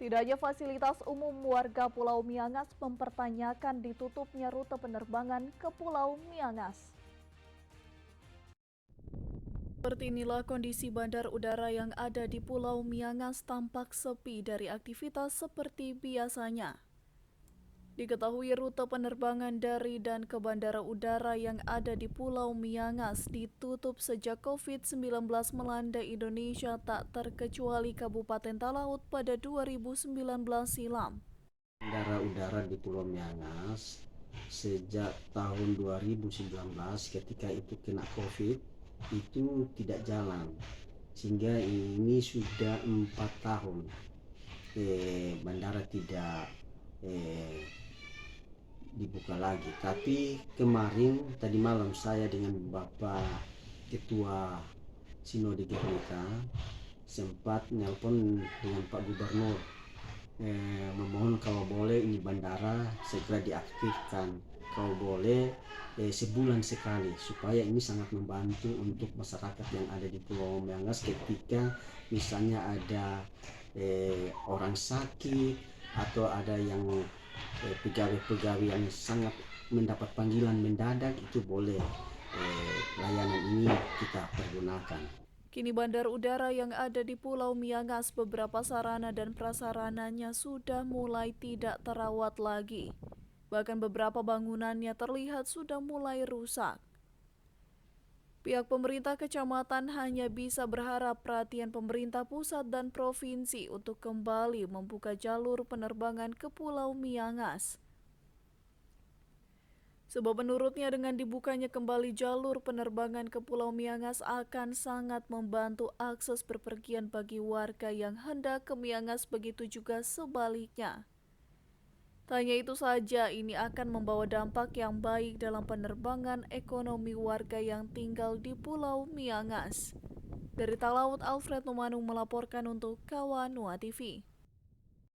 Tidak hanya fasilitas umum, warga Pulau Miangas mempertanyakan ditutupnya rute penerbangan ke Pulau Miangas. Seperti inilah kondisi bandar udara yang ada di Pulau Miangas tampak sepi dari aktivitas seperti biasanya. Diketahui rute penerbangan dari dan ke bandara udara yang ada di Pulau Miangas ditutup sejak COVID-19 melanda Indonesia tak terkecuali Kabupaten Talaut pada 2019 silam. Bandara udara di Pulau Miangas sejak tahun 2019 ketika itu kena COVID itu tidak jalan, sehingga ini sudah 4 tahun bandara tidak dibuka lagi. Tapi kemarin tadi malam saya dengan Bapak Ketua Sinode Gernika sempat nelpon dengan Pak Gubernur memohon kalau boleh ini bandara segera diaktifkan, kalau boleh sebulan sekali, supaya ini sangat membantu untuk masyarakat yang ada di Pulau Miangas ketika misalnya ada orang sakit atau ada yang pegawai-pegawai yang sangat mendapat panggilan mendadak, itu boleh layanan ini kita pergunakan. Kini bandar udara yang ada di Pulau Miangas beberapa sarana dan prasarananya sudah mulai tidak terawat lagi. Bahkan beberapa bangunannya terlihat sudah mulai rusak. Pihak pemerintah kecamatan hanya bisa berharap perhatian pemerintah pusat dan provinsi untuk kembali membuka jalur penerbangan ke Pulau Miangas. Sebab menurutnya dengan dibukanya kembali jalur penerbangan ke Pulau Miangas akan sangat membantu akses bepergian bagi warga yang hendak ke Miangas, begitu juga sebaliknya. Tak hanya itu saja, ini akan membawa dampak yang baik dalam penerbangan ekonomi warga yang tinggal di Pulau Miangas. Dari Talaut, Alfred Numanung melaporkan untuk Kawanua TV.